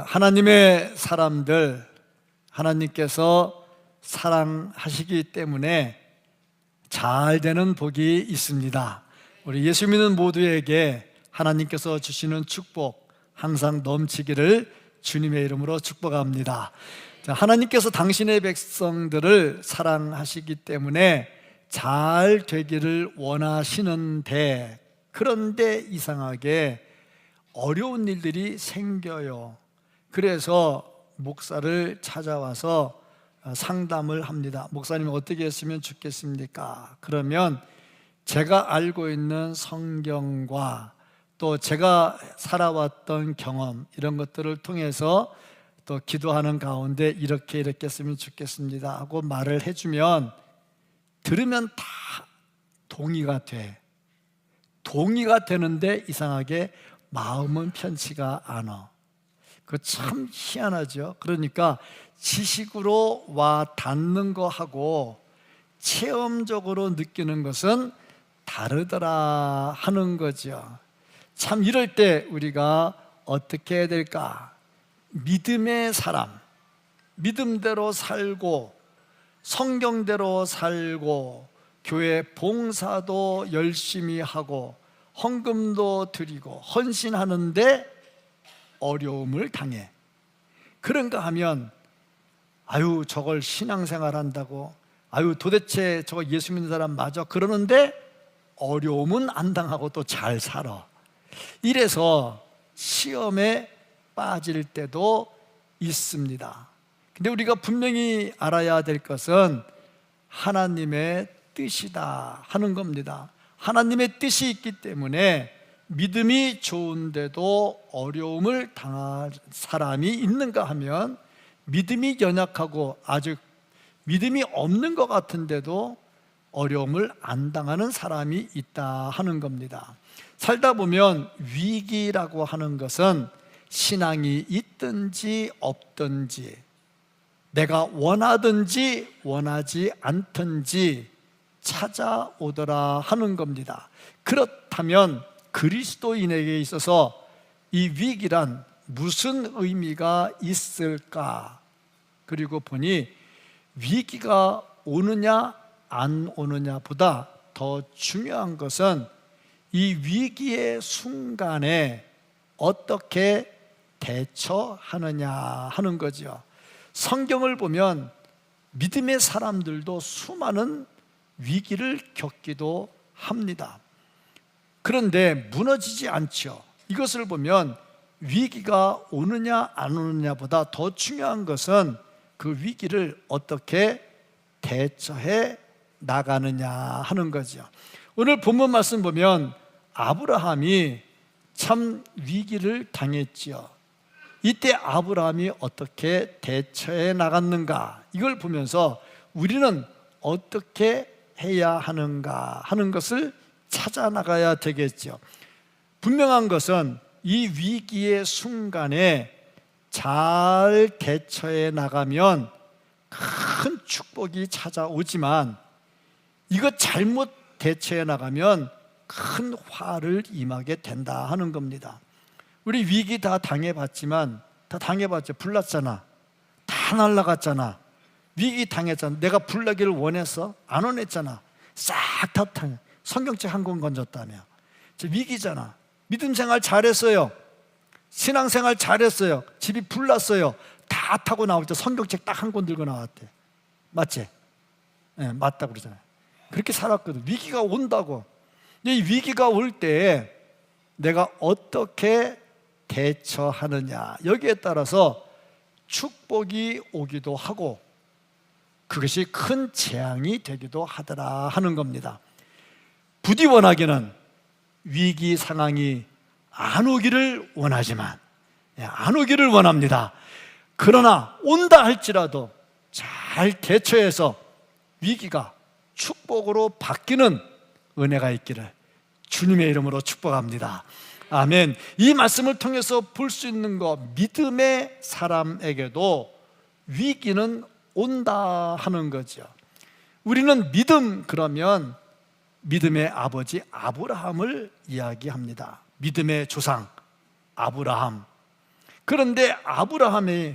하나님의 사람들, 하나님께서 사랑하시기 때문에 잘 되는 복이 있습니다. 우리 예수 믿는 모두에게 하나님께서 주시는 축복 항상 넘치기를 주님의 이름으로 축복합니다. 하나님께서 당신의 백성들을 사랑하시기 때문에 잘 되기를 원하시는데, 그런데 이상하게 어려운 일들이 생겨요. 그래서 목사를 찾아와서 상담을 합니다. 목사님, 어떻게 했으면 좋겠습니까? 그러면 제가 알고 있는 성경과 또 제가 살아왔던 경험, 이런 것들을 통해서 또 기도하는 가운데 이렇게 했으면 좋겠습니다 하고 말을 해주면, 들으면 다 동의가 돼. 동의가 되는데 이상하게 마음은 편치가 않아. 그거 참 희한하죠. 그러니까 지식으로 와 닿는 거하고 체험적으로 느끼는 것은 다르더라 하는 거죠. 참 이럴 때 우리가 어떻게 해야 될까? 믿음의 사람, 믿음대로 살고 성경대로 살고 교회 봉사도 열심히 하고 헌금도 드리고 헌신하는데 어려움을 당해. 그런가 하면 아유, 저걸 신앙생활 한다고, 아유, 도대체 저거 예수 믿는 사람 맞아? 그러는데 어려움은 안 당하고 또 잘 살아. 이래서 시험에 빠질 때도 있습니다. 근데 우리가 분명히 알아야 될 것은 하나님의 뜻이다 하는 겁니다. 하나님의 뜻이 있기 때문에 믿음이 좋은데도 어려움을 당할 사람이 있는가 하면, 믿음이 연약하고 아주 믿음이 없는 것 같은데도 어려움을 안 당하는 사람이 있다 하는 겁니다. 살다 보면 위기라고 하는 것은 신앙이 있든지 없든지, 내가 원하든지 원하지 않든지 찾아오더라 하는 겁니다. 그렇다면 그리스도인에게 있어서 이 위기란 무슨 의미가 있을까? 그리고 보니 위기가 오느냐 안 오느냐보다 더 중요한 것은 이 위기의 순간에 어떻게 대처하느냐 하는 거죠. 성경을 보면 믿음의 사람들도 수많은 위기를 겪기도 합니다. 그런데 무너지지 않죠. 이것을 보면 위기가 오느냐 안 오느냐보다 더 중요한 것은 그 위기를 어떻게 대처해 나가느냐 하는 거죠. 오늘 본문 말씀 보면 아브라함이 참 위기를 당했지요. 이때 아브라함이 어떻게 대처해 나갔는가, 이걸 보면서 우리는 어떻게 해야 하는가 하는 것을 찾아 나가야 되겠죠. 분명한 것은 이 위기의 순간에 잘 대처해 나가면 큰 축복이 찾아오지만, 이거 잘못 대처해 나가면 큰 화를 임하게 된다 하는 겁니다. 우리 위기 다 당해봤지만, 다 당해봤죠. 불났잖아, 다 날아갔잖아, 위기 당했잖아. 내가 불나기를 원했어? 안 원했잖아. 싹 다 당해. 성경책 한 권 건졌다며. 저 위기잖아. 믿음 생활 잘했어요, 신앙생활 잘했어요, 집이 불났어요, 다 타고 나올 때 성경책 딱 한 권 들고 나왔대. 맞지? 네, 맞다 그러잖아요. 그렇게 살았거든. 위기가 온다고. 이 위기가 올 때 내가 어떻게 대처하느냐, 여기에 따라서 축복이 오기도 하고 그것이 큰 재앙이 되기도 하더라 하는 겁니다. 부디 원하기는 위기 상황이 안 오기를 원하지만, 안 오기를 원합니다. 그러나 온다 할지라도 잘 대처해서 위기가 축복으로 바뀌는 은혜가 있기를 주님의 이름으로 축복합니다. 아멘. 이 말씀을 통해서 볼 수 있는 것, 믿음의 사람에게도 위기는 온다 하는 거죠. 우리는 믿음 그러면 믿음의 아버지 아브라함을 이야기합니다. 믿음의 조상 아브라함. 그런데 아브라함이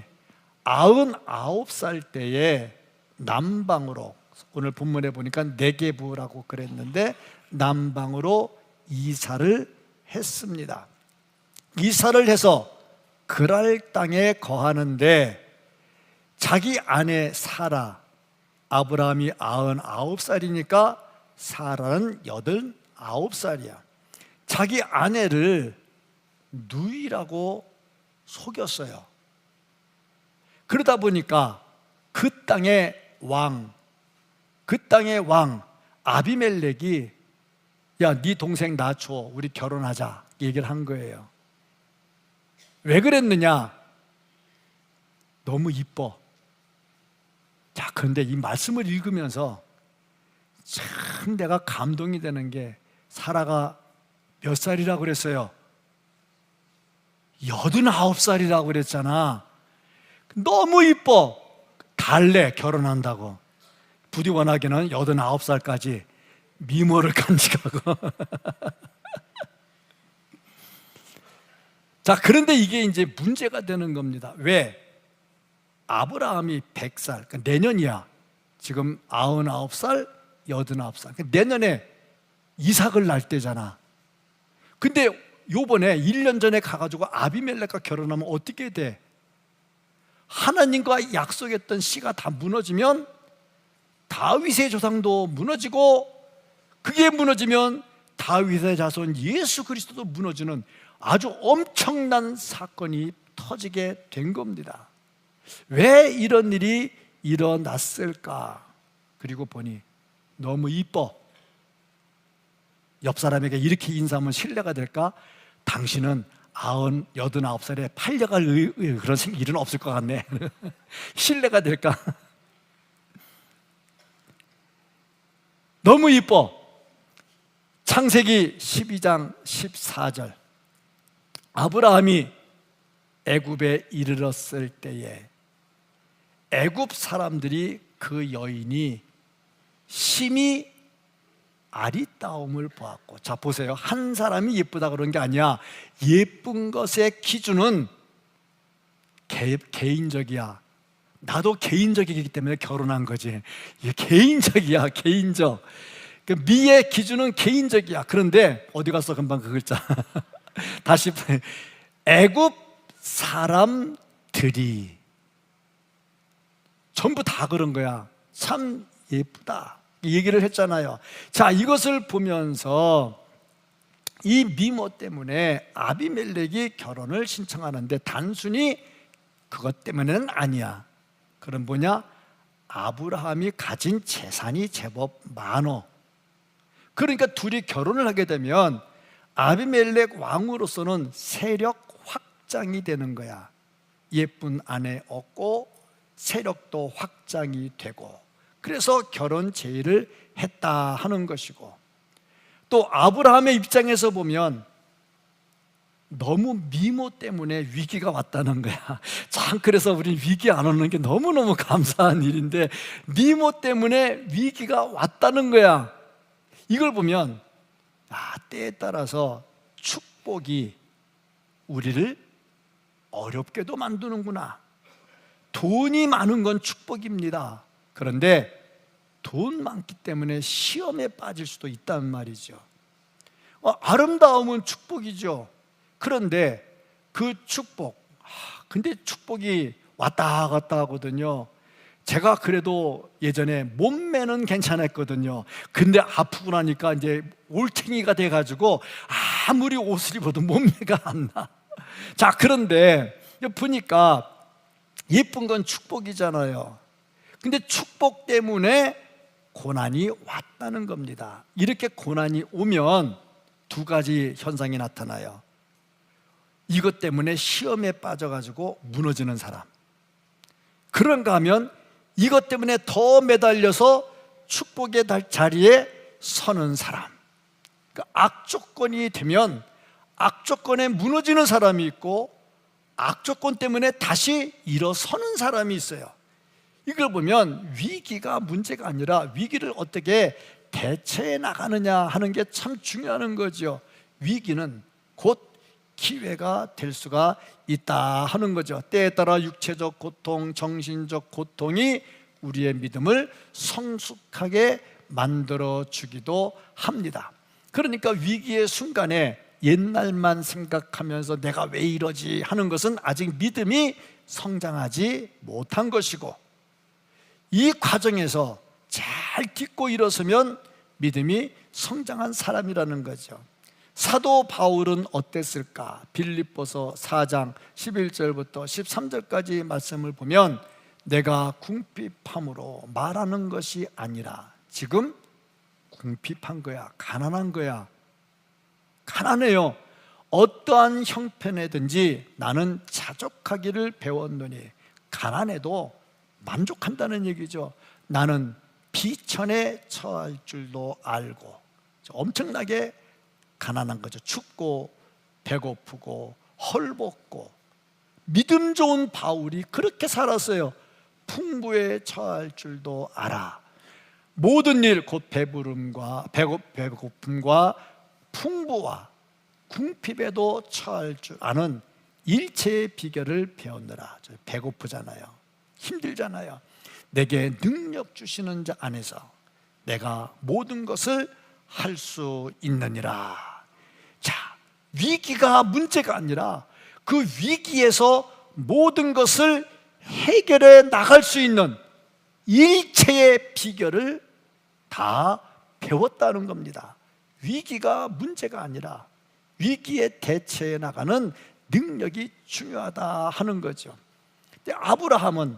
99살 때에 남방으로, 오늘 본문에 보니까 네게부라고 그랬는데 남방으로 이사를 했습니다. 이사를 해서 그랄 땅에 거하는데 자기 아내 사라, 아브라함이 99살이니까 사라는 89살이야. 자기 아내를 누이라고 속였어요. 그러다 보니까 그 땅의 왕 아비멜렉이 야, 네 동생 나 줘, 우리 결혼하자 얘기를 한 거예요. 왜 그랬느냐? 너무 이뻐. 자, 그런데 이 말씀을 읽으면서 참 내가 감동이 되는 게, 사라가 몇 살이라고 그랬어요? 89살이라고 그랬잖아. 너무 이뻐. 달래, 결혼한다고. 부디 원하기는 89살까지 미모를 간직하고. 자, 그런데 이게 이제 문제가 되는 겁니다. 왜? 아브라함이 100살, 그러니까 내년이야. 지금 99살, 89살. 그러니까 내년에 이삭을 낳을 때잖아. 근데 요번에 1년 전에 가가지고 아비멜렉과 결혼하면 어떻게 돼? 하나님과 약속했던 씨가 다 무너지면 다윗의 조상도 무너지고, 그게 무너지면 다윗의 자손 예수 그리스도도 무너지는 아주 엄청난 사건이 터지게 된 겁니다. 왜 이런 일이 일어났을까? 그리고 보니 너무 이뻐. 옆 사람에게 이렇게 인사하면 신뢰가 될까? 당신은 89살에 팔려갈 그런 일은 없을 것 같네. 신뢰가 될까? 너무 이뻐. 창세기 12장 14절, 아브라함이 애굽에 이르렀을 때에 애굽 사람들이 그 여인이 심히 아리따움을 보았고. 자, 보세요. 한 사람이 예쁘다 그런 게 아니야. 예쁜 것의 기준은 개인적이야. 나도 개인적이기 때문에 결혼한 거지. 이게 개인적이야, 개인적. 그 미의 기준은 개인적이야. 그런데 어디 갔어 금방 그 글자? 다시, 애굽 사람들이 전부 다 그런 거야. 참 예쁘다, 이 얘기를 했잖아요. 자, 이것을 보면서 이 미모 때문에 아비멜렉이 결혼을 신청하는데 단순히 그것 때문에는 아니야. 그럼 뭐냐? 아브라함이 가진 재산이 제법 많어. 그러니까 둘이 결혼을 하게 되면 아비멜렉 왕으로서는 세력 확장이 되는 거야. 예쁜 아내 얻고 세력도 확장이 되고, 그래서 결혼 제의를 했다 하는 것이고, 또 아브라함의 입장에서 보면 너무 미모 때문에 위기가 왔다는 거야. 참, 그래서 우리 위기 안 오는 게 너무너무 감사한 일인데 미모 때문에 위기가 왔다는 거야. 이걸 보면 때에 따라서 축복이 우리를 어렵게도 만드는구나. 돈이 많은 건 축복입니다. 그런데 돈 많기 때문에 시험에 빠질 수도 있단 말이죠. 아름다움은 축복이죠. 그런데 그 축복, 근데 축복이 왔다 갔다 하거든요. 제가 그래도 예전에 몸매는 괜찮았거든요. 근데 아프고 나니까 이제 올챙이가 돼가지고 아무리 옷을 입어도 몸매가 안 나. 자, 그런데 보니까 예쁜 건 축복이잖아요. 근데 축복 때문에 고난이 왔다는 겁니다. 이렇게 고난이 오면 두 가지 현상이 나타나요. 이것 때문에 시험에 빠져가지고 무너지는 사람, 그런가 하면 이것 때문에 더 매달려서 축복의 자리에 서는 사람. 그러니까 악조건이 되면 악조건에 무너지는 사람이 있고, 악조건 때문에 다시 일어서는 사람이 있어요. 이걸 보면 위기가 문제가 아니라 위기를 어떻게 대처해 나가느냐 하는 게 참 중요한 거죠. 위기는 곧 기회가 될 수가 있다 하는 거죠. 때에 따라 육체적 고통, 정신적 고통이 우리의 믿음을 성숙하게 만들어 주기도 합니다. 그러니까 위기의 순간에 옛날만 생각하면서 내가 왜 이러지 하는 것은 아직 믿음이 성장하지 못한 것이고, 이 과정에서 잘 딛고 일어서면 믿음이 성장한 사람이라는 거죠. 사도 바울은 어땠을까? 빌립보서 4장 11절부터 13절까지 말씀을 보면, 내가 궁핍함으로 말하는 것이 아니라, 지금 궁핍한 거야, 가난한 거야, 가난해요. 어떠한 형편에든지 나는 자족하기를 배웠노니, 가난해도 만족한다는 얘기죠. 나는 비천에 처할 줄도 알고. 엄청나게 가난한 거죠. 춥고 배고프고 헐벗고. 믿음 좋은 바울이 그렇게 살았어요. 풍부에 처할 줄도 알아. 모든 일, 곧 배부름과 배고픔과 풍부와 궁핍에도 처할 줄 아는 일체의 비결을 배웠느라. 배고프잖아요, 힘들잖아요. 내게 능력 주시는 자 안에서 내가 모든 것을 할 수 있느니라. 자, 위기가 문제가 아니라 그 위기에서 모든 것을 해결해 나갈 수 있는 일체의 비결을 다 배웠다는 겁니다. 위기가 문제가 아니라 위기에 대처해 나가는 능력이 중요하다 하는 거죠. 근데 아브라함은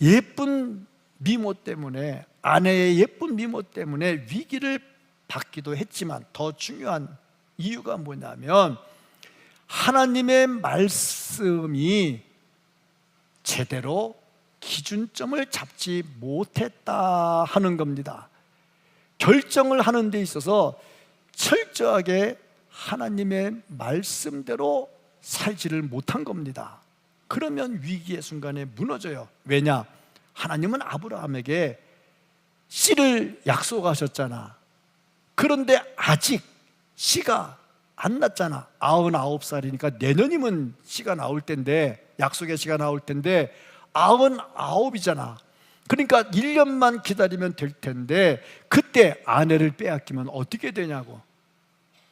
예쁜 미모 때문에, 아내의 예쁜 미모 때문에 위기를 받기도 했지만, 더 중요한 이유가 뭐냐면 하나님의 말씀이 제대로 기준점을 잡지 못했다 하는 겁니다. 결정을 하는 데 있어서 철저하게 하나님의 말씀대로 살지를 못한 겁니다. 그러면 위기의 순간에 무너져요. 왜냐? 하나님은 아브라함에게 씨를 약속하셨잖아. 그런데 아직 씨가 안 났잖아. 99살이니까 내년이면 씨가 나올 텐데, 약속의 씨가 나올 텐데 99이잖아. 그러니까 1년만 기다리면 될 텐데, 그때 아내를 빼앗기면 어떻게 되냐고.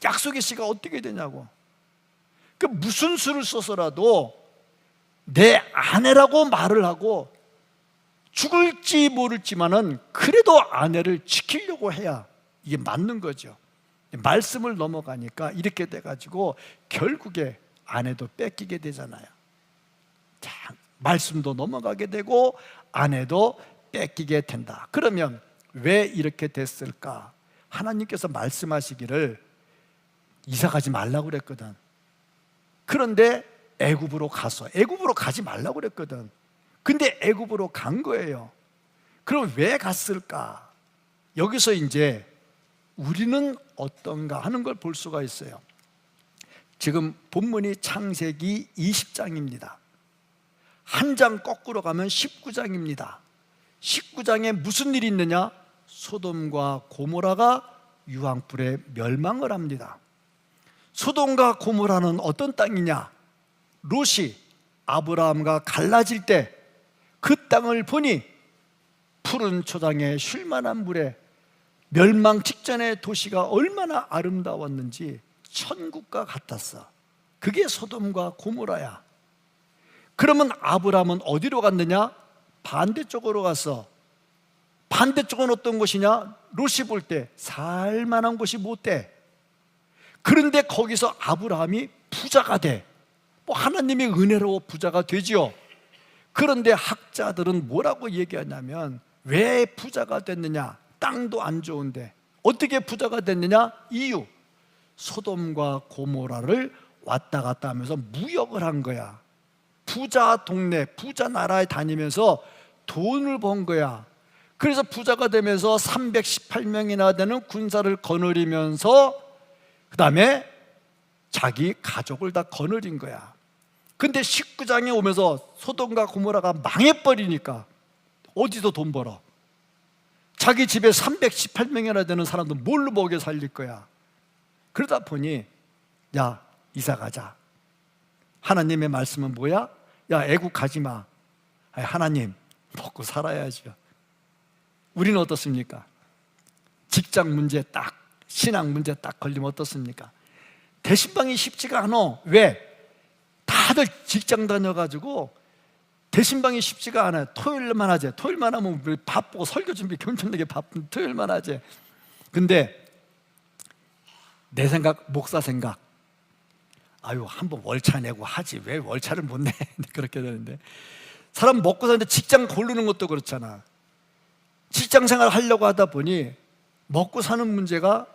약속의 씨가 어떻게 되냐고. 그 무슨 수를 써서라도 내 아내라고 말을 하고, 죽을지 모를지만은 그래도 아내를 지키려고 해야 이게 맞는 거죠. 말씀을 넘어가니까 이렇게 돼가지고 결국에 아내도 뺏기게 되잖아요. 자, 말씀도 넘어가게 되고 아내도 뺏기게 된다. 그러면 왜 이렇게 됐을까? 하나님께서 말씀하시기를 이사가지 말라고 그랬거든. 그런데 애굽으로 가지 말라고 그랬거든. 근데 애굽으로 간 거예요. 그럼 왜 갔을까? 여기서 이제 우리는 어떤가 하는 걸 볼 수가 있어요. 지금 본문이 창세기 20장입니다. 한 장 거꾸로 가면 19장입니다. 19장에 무슨 일이 있느냐? 소돔과 고모라가 유황불에 멸망을 합니다. 소돔과 고모라는 어떤 땅이냐? 롯이 아브라함과 갈라질 때 그 땅을 보니 푸른 초장에 쉴만한 물에, 멸망 직전의 도시가 얼마나 아름다웠는지 천국과 같았어. 그게 소돔과 고모라야. 그러면 아브라함은 어디로 갔느냐? 반대쪽으로 갔어. 반대쪽은 어떤 곳이냐? 롯이 볼 때 살만한 곳이 못 돼. 그런데 거기서 아브라함이 부자가 돼. 하나님의 은혜로 부자가 되지요. 그런데 학자들은 뭐라고 얘기하냐면, 왜 부자가 됐느냐? 땅도 안 좋은데 어떻게 부자가 됐느냐? 이유, 소돔과 고모라를 왔다 갔다 하면서 무역을 한 거야. 부자 동네, 부자 나라에 다니면서 돈을 번 거야. 그래서 부자가 되면서 318명이나 되는 군사를 거느리면서 그 다음에 자기 가족을 다 거느린 거야. 근데 19장에 오면서 소돔과 고모라가 망해버리니까 어디서 돈 벌어? 자기 집에 318명이나 되는 사람도 뭘로 먹여 살릴 거야? 그러다 보니, 야, 이사 가자. 하나님의 말씀은 뭐야? 야, 애국 가지 마. 아니, 하나님, 먹고 살아야죠. 우리는 어떻습니까? 직장 문제 딱, 신앙 문제 딱 걸리면 어떻습니까? 대신방이 쉽지가 않아. 왜? 다들 직장 다녀가지고 대신방이 쉽지가 않아요. 토요일만 하지. 토요일만 하면 우리 바쁘고 설교 준비 경청되게 바쁜 토요일만 하지. 근데 내 생각, 목사 생각, 아유, 한번 월차 내고 하지. 왜 월차를 못 내? 그렇게 되는데, 사람 먹고 사는데 직장 고르는 것도 그렇잖아. 직장 생활 하려고 하다 보니 먹고 사는 문제가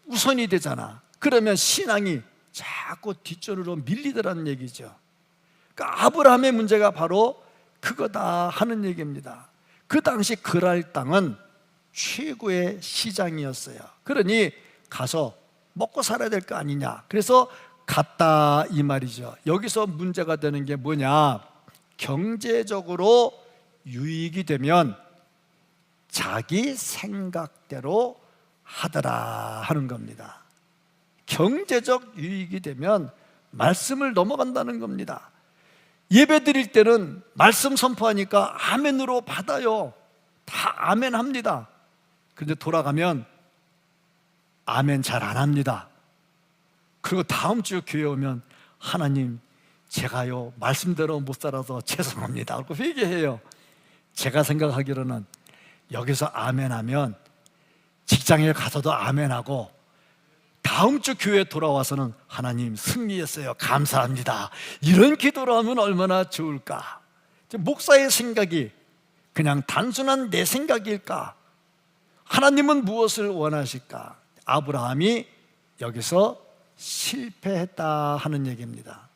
우선이 되잖아. 그러면 신앙이 자꾸 뒷전으로 밀리더라는 얘기죠. 그러니까 아브라함의 문제가 바로 그거다 하는 얘기입니다. 그 당시 그랄 땅은 최고의 시장이었어요. 그러니 가서 먹고 살아야 될 거 아니냐. 그래서 갔다 이 말이죠. 여기서 문제가 되는 게 뭐냐? 경제적으로 유익이 되면 자기 생각대로 하더라 하는 겁니다. 경제적 유익이 되면 말씀을 넘어간다는 겁니다. 예배 드릴 때는 말씀 선포하니까 아멘으로 받아요. 다 아멘 합니다. 그런데 돌아가면 아멘 잘 안 합니다. 그리고 다음 주 교회 오면 하나님, 제가요 말씀대로 못 살아서 죄송합니다 하고 회개해요. 제가 생각하기로는 여기서 아멘하면 직장에 가서도 아멘하고 다음 주 교회에 돌아와서는 하나님 승리했어요, 감사합니다, 이런 기도를 하면 얼마나 좋을까. 목사의 생각이 그냥 단순한 내 생각일까? 하나님은 무엇을 원하실까? 아브라함이 여기서 실패했다 하는 얘기입니다.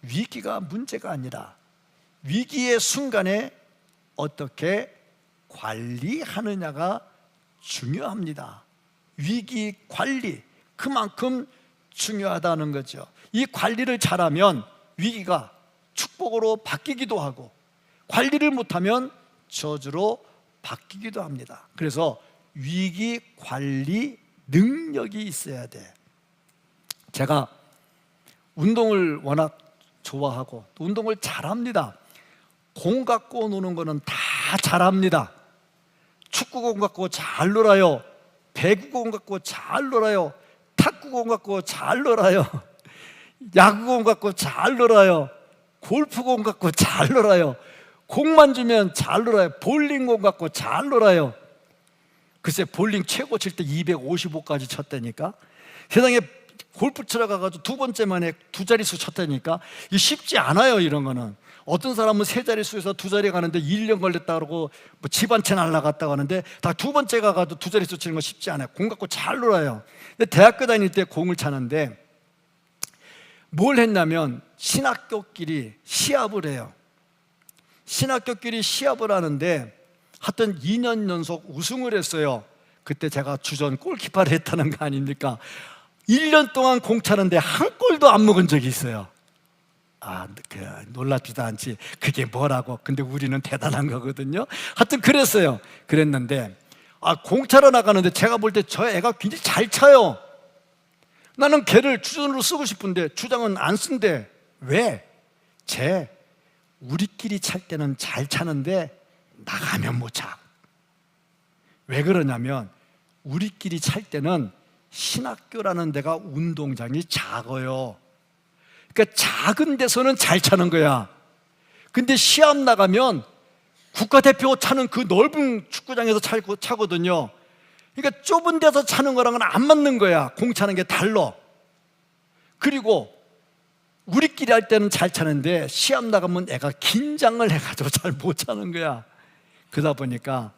위기가 문제가 아니라 위기의 순간에 어떻게 관리하느냐가 중요합니다. 위기 관리, 그만큼 중요하다는 거죠. 이 관리를 잘하면 위기가 축복으로 바뀌기도 하고, 관리를 못하면 저주로 바뀌기도 합니다. 그래서 위기 관리 능력이 있어야 돼. 제가 운동을 워낙 좋아하고 또 운동을 잘합니다. 공 갖고 노는 거는 다 잘합니다. 축구공 갖고 잘 놀아요. 배구공 갖고 잘 놀아요. 탁구공 갖고 잘 놀아요. 야구공 갖고 잘 놀아요. 골프공 갖고 잘 놀아요. 공만 주면 잘 놀아요. 볼링공 갖고 잘 놀아요. 글쎄, 볼링 최고 칠 때 255까지 쳤다니까. 세상에 골프 치러 가가지고 두 번째 만에 두 자릿수 쳤다니까. 이게 쉽지 않아요, 이런 거는. 어떤 사람은 세 자릿수에서 두 자리 가는데 1년 걸렸다 그러고 뭐 집 한 채 날라갔다 가는데, 다 두 번째 가가지고 두 자릿수 치는 거 쉽지 않아요. 공 갖고 잘 놀아요. 근데 대학교 다닐 때 공을 차는데 뭘 했냐면 신학교끼리 시합을 해요. 신학교끼리 시합을 하는데 하여튼 2년 연속 우승을 했어요. 그때 제가 주전 골키퍼를 했다는 거 아닙니까? 1년 동안 공 차는데 한 골도 안 먹은 적이 있어요. 놀랍지도 않지. 그게 뭐라고. 근데 우리는 대단한 거거든요. 하여튼 그랬어요. 그랬는데 공 차러 나가는데 제가 볼 때 저 애가 굉장히 잘 차요. 나는 걔를 주전으로 쓰고 싶은데 주장은 안 쓴대. 왜? 우리끼리 찰 때는 잘 차는데 나가면 못 차. 왜 그러냐면 우리끼리 찰 때는 신학교라는 데가 운동장이 작아요. 그러니까 작은 데서는 잘 차는 거야. 근데 시합 나가면 국가대표 차는 그 넓은 축구장에서 차거든요. 그러니까 좁은 데서 차는 거랑은 안 맞는 거야. 공 차는 게 달라. 그리고 우리끼리 할 때는 잘 차는데 시합 나가면 애가 긴장을 해가지고 잘 못 차는 거야. 그러다 보니까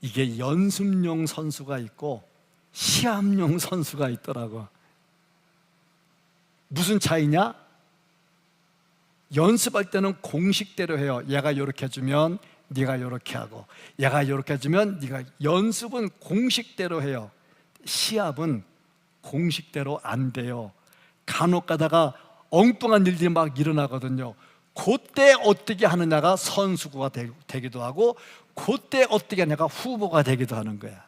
이게 연습용 선수가 있고 시합용 선수가 있더라고. 무슨 차이냐? 연습할 때는 공식대로 해요. 얘가 이렇게 해주면 네가 이렇게 하고, 얘가 이렇게 해주면 네가. 연습은 공식대로 해요. 시합은 공식대로 안 돼요. 간혹 가다가 엉뚱한 일들이 막 일어나거든요. 그때 어떻게 하느냐가 선수가 되기도 하고, 그때 어떻게 하느냐가 후보가 되기도 하는 거야.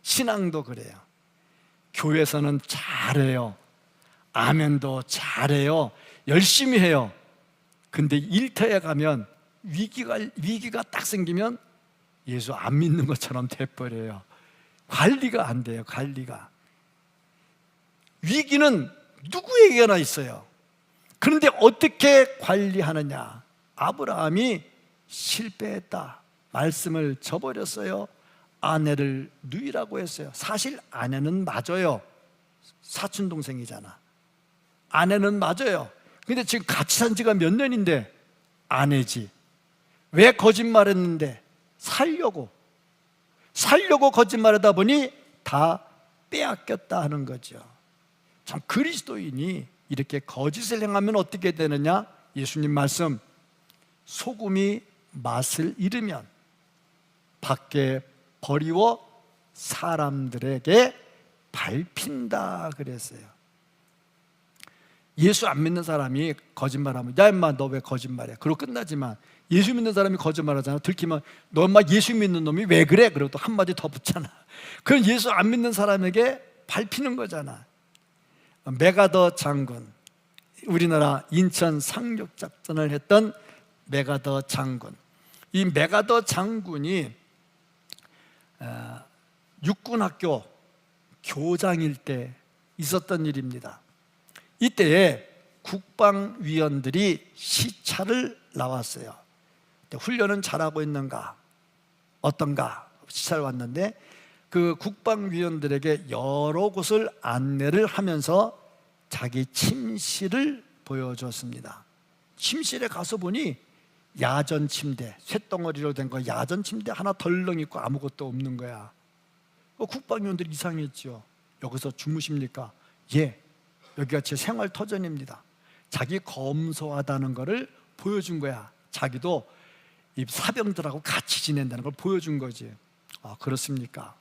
신앙도 그래요. 교회에서는 잘해요. 아멘도 잘해요. 열심히 해요. 근데 일터에 가면 위기가 딱 생기면 예수 안 믿는 것처럼 돼버려요. 관리가 안 돼요. 관리가. 위기는 누구에게나 있어요. 그런데 어떻게 관리하느냐? 아브라함이 실패했다. 말씀을 저버렸어요. 아내를 누이라고 했어요. 사실 아내는 맞아요. 사촌 동생이잖아. 아내는 맞아요. 근데 지금 같이 산 지가 몇 년인데 아내지. 왜 거짓말했는데? 살려고 거짓말하다 보니 다 빼앗겼다 하는 거죠. 참 그리스도인이 이렇게 거짓을 행하면 어떻게 되느냐? 예수님 말씀, 소금이 맛을 잃으면 밖에 버리워 사람들에게 밟힌다 그랬어요. 예수 안 믿는 사람이 거짓말하면 야 임마 너 왜 거짓말해? 그러고 끝나지만 예수 믿는 사람이 거짓말하잖아. 들키면 너 임마 예수 믿는 놈이 왜 그래? 그리고 또 한마디 더 붙잖아. 그건 예수 안 믿는 사람에게 밟히는 거잖아. 메가더 장군, 우리나라 인천 상륙작전을 했던 메가더 장군. 이 메가더 장군이 육군학교 교장일 때 있었던 일입니다. 이때에 국방위원들이 시찰을 나왔어요. 훈련은 잘하고 있는가? 어떤가? 시찰 왔는데 그 국방위원들에게 여러 곳을 안내를 하면서 자기 침실을 보여줬습니다. 침실에 가서 보니 야전 침대, 쇳덩어리로 된 거 야전 침대 하나 덜렁 있고 아무것도 없는 거야. 국방위원들이 이상했죠. 여기서 주무십니까? 예, 여기가 제 생활 터전입니다. 자기 검소하다는 것을 보여준 거야. 자기도 이 사병들하고 같이 지낸다는 걸 보여준 거지. 아, 그렇습니까?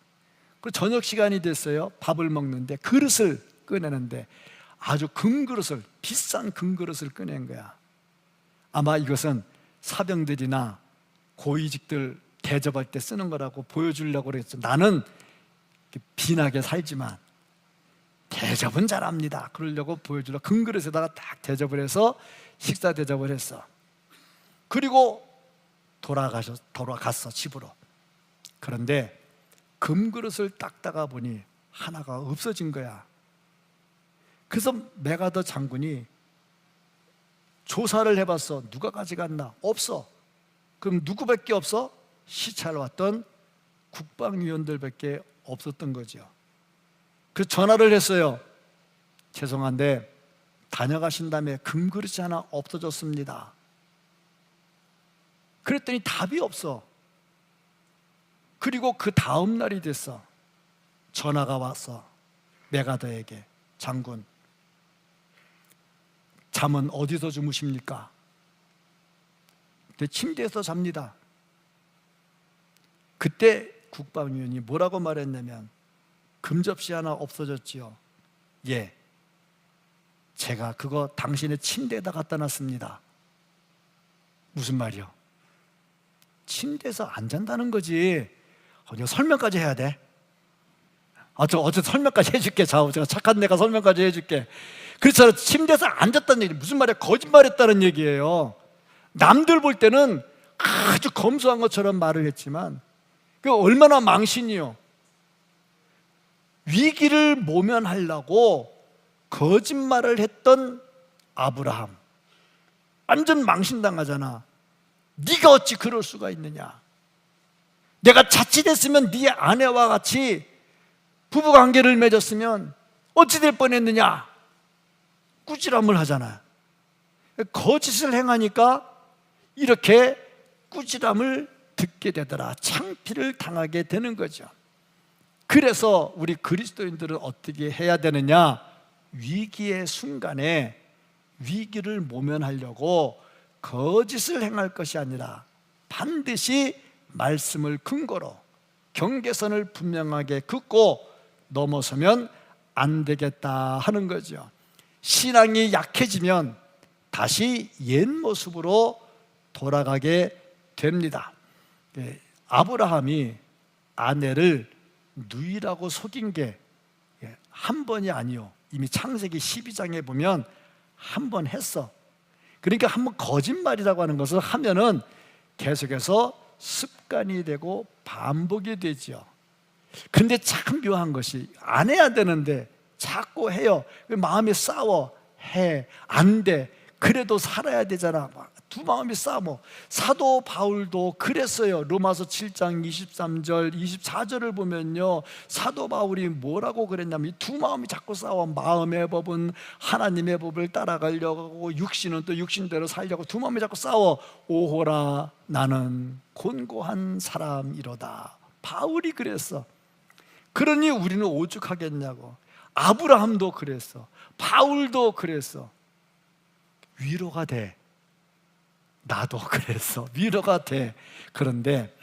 그리고 저녁 시간이 됐어요. 밥을 먹는데 그릇을 꺼내는데 아주 금그릇을, 비싼 금그릇을 꺼낸 거야. 아마 이것은 사병들이나 고위직들 대접할 때 쓰는 거라고 보여주려고 그랬죠. 나는 빈하게 살지만 대접은 잘합니다. 그러려고 보여주려고 금그릇에다가 딱 대접을 해서 식사 대접을 했어. 그리고 돌아갔어 집으로. 그런데 금그릇을 닦다가 보니 하나가 없어진 거야. 그래서 메가더 장군이 조사를 해봤어. 누가 가져갔나? 없어. 그럼 누구밖에 없어? 시찰 왔던 국방위원들밖에 없었던 거죠. 그 전화를 했어요. 죄송한데 다녀가신 다음에 금그릇이 하나 없어졌습니다. 그랬더니 답이 없어. 그리고 그 다음 날이 됐어. 전화가 왔어. 메가더에게. 장군, 잠은 어디서 주무십니까? 침대에서 잡니다. 그때 국방위원이 뭐라고 말했냐면 금접시 하나 없어졌지요. 예, 제가 그거 당신의 침대에다 갖다 놨습니다. 무슨 말이요? 침대에서 안 잔다는 거지. 이거 설명까지 해야 돼? 어째 설명까지 해줄게. 제가 착한 내가 설명까지 해줄게. 그렇잖아. 침대에서 앉았다는 얘기. 무슨 말이야? 거짓말했다는 얘기예요. 남들 볼 때는 아주 검소한 것처럼 말을 했지만 그 얼마나 망신이요. 위기를 모면하려고 거짓말을 했던 아브라함, 완전 망신당하잖아. 네가 어찌 그럴 수가 있느냐? 내가 자칫했으면 네 아내와 같이 부부관계를 맺었으면 어찌 될 뻔했느냐? 꾸지람을 하잖아요. 거짓을 행하니까 이렇게 꾸지람을 듣게 되더라. 창피를 당하게 되는 거죠. 그래서 우리 그리스도인들은 어떻게 해야 되느냐? 위기의 순간에 위기를 모면하려고 거짓을 행할 것이 아니라 반드시 말씀을 근거로 경계선을 분명하게 긋고 넘어서면 안 되겠다 하는 거죠. 신앙이 약해지면 다시 옛 모습으로 돌아가게 됩니다. 아브라함이 아내를 누이라고 속인 게 한 번이 아니요 이미 창세기 12장에 보면 한 번 했어. 그러니까 한 번 거짓말이라고 하는 것을 하면은 계속해서 습관이 되고 반복이 되죠. 근데 참 묘한 것이 안 해야 되는데 자꾸 해요. 마음이 싸워. 해. 안 돼. 그래도 살아야 되잖아. 두 마음이 싸워. 사도 바울도 그랬어요. 로마서 7장 23절 24절을 보면요, 사도 바울이 뭐라고 그랬냐면 이 두 마음이 자꾸 싸워. 마음의 법은 하나님의 법을 따라가려고 하고 육신은 또 육신대로 살려고 두 마음이 자꾸 싸워. 오호라 나는 곤고한 사람이로다. 바울이 그랬어. 그러니 우리는 오죽하겠냐고. 아브라함도 그랬어. 바울도 그랬어. 위로가 돼. 나도 그랬어. 위로가 돼. 그런데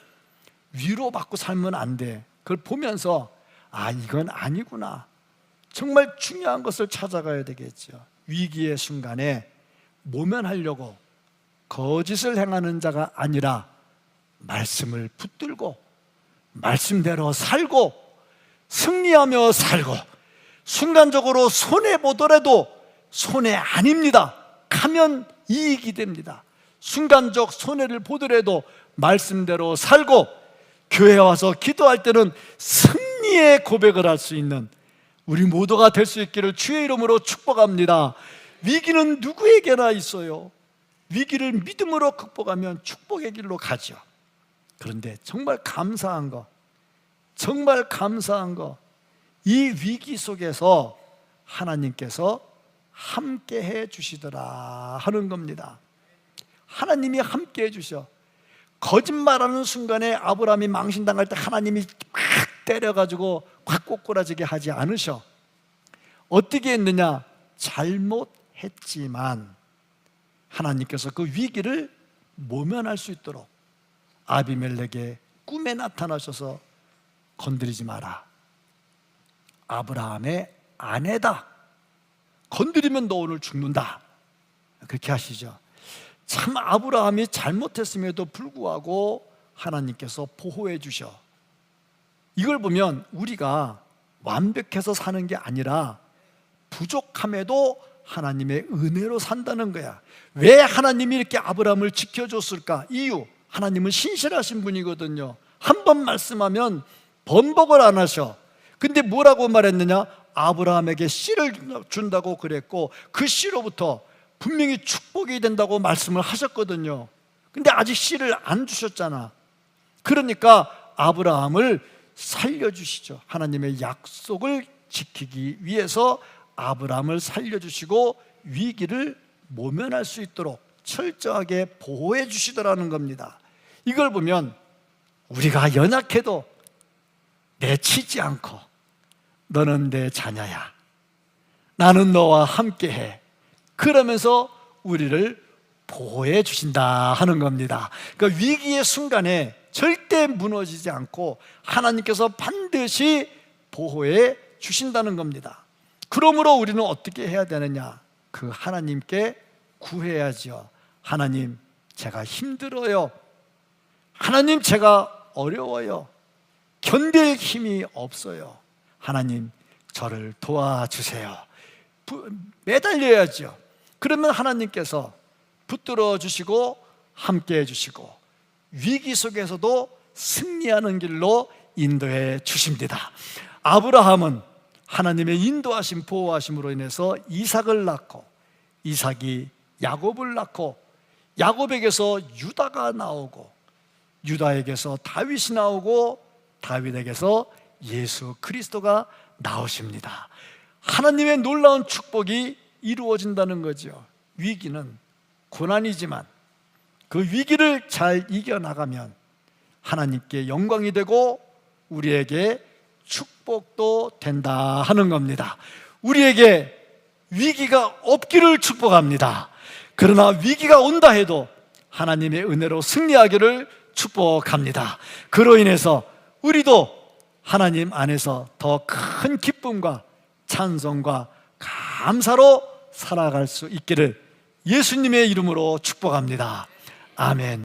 위로받고 살면 안 돼. 그걸 보면서 아, 이건 아니구나. 정말 중요한 것을 찾아가야 되겠죠. 위기의 순간에 모면하려고 거짓을 행하는 자가 아니라 말씀을 붙들고 말씀대로 살고 승리하며 살고, 순간적으로 손해보더라도 손해 아닙니다. 가면 이익이 됩니다. 순간적 손해를 보더라도 말씀대로 살고 교회에 와서 기도할 때는 승리의 고백을 할 수 있는 우리 모두가 될 수 있기를 주의 이름으로 축복합니다. 위기는 누구에게나 있어요. 위기를 믿음으로 극복하면 축복의 길로 가죠. 그런데 정말 감사한 거, 이 위기 속에서 하나님께서 함께 해 주시더라 하는 겁니다. 하나님이 함께 해 주셔. 거짓말하는 순간에 아브라함이 망신당할 때 하나님이 꽉 때려가지고 꽉 꼬꾸라지게 하지 않으셔. 어떻게 했느냐? 잘못했지만 하나님께서 그 위기를 모면할 수 있도록 아비멜렉의 꿈에 나타나셔서 건드리지 마라. 아브라함의 아내다. 건드리면 너 오늘 죽는다. 그렇게 하시죠. 참 아브라함이 잘못했음에도 불구하고 하나님께서 보호해 주셔. 이걸 보면 우리가 완벽해서 사는 게 아니라 부족함에도 하나님의 은혜로 산다는 거야. 왜 하나님이 이렇게 아브라함을 지켜줬을까? 이유, 하나님은 신실하신 분이거든요. 한 번 말씀하면 번복을 안 하셔. 근데 뭐라고 말했느냐? 아브라함에게 씨를 준다고 그랬고 그 씨로부터 분명히 축복이 된다고 말씀을 하셨거든요. 근데 아직 씨를 안 주셨잖아. 그러니까 아브라함을 살려주시죠. 하나님의 약속을 지키기 위해서 아브라함을 살려주시고 위기를 모면할 수 있도록 철저하게 보호해 주시더라는 겁니다. 이걸 보면 우리가 연약해도 내치지 않고 너는 내 자녀야, 나는 너와 함께해, 그러면서 우리를 보호해 주신다 하는 겁니다. 그러니까 위기의 순간에 절대 무너지지 않고 하나님께서 반드시 보호해 주신다는 겁니다. 그러므로 우리는 어떻게 해야 되느냐? 그 하나님께 구해야죠. 하나님, 제가 힘들어요. 하나님, 제가 어려워요. 견딜 힘이 없어요. 하나님, 저를 도와주세요. 매달려야죠. 그러면 하나님께서 붙들어 주시고 함께 해주시고 위기 속에서도 승리하는 길로 인도해 주십니다. 아브라함은 하나님의 인도하심, 보호하심으로 인해서 이삭을 낳고 이삭이 야곱을 낳고 야곱에게서 유다가 나오고 유다에게서 다윗이 나오고 다윗에게서 예수 그리스도가 나오십니다. 하나님의 놀라운 축복이 이루어진다는 거죠. 위기는 고난이지만 그 위기를 잘 이겨나가면 하나님께 영광이 되고 우리에게 축복도 된다 하는 겁니다. 우리에게 위기가 없기를 축복합니다. 그러나 위기가 온다 해도 하나님의 은혜로 승리하기를 축복합니다. 그로 인해서 우리도 하나님 안에서 더 큰 기쁨과 찬송과 감사로 살아갈 수 있기를 예수님의 이름으로 축복합니다. 아멘.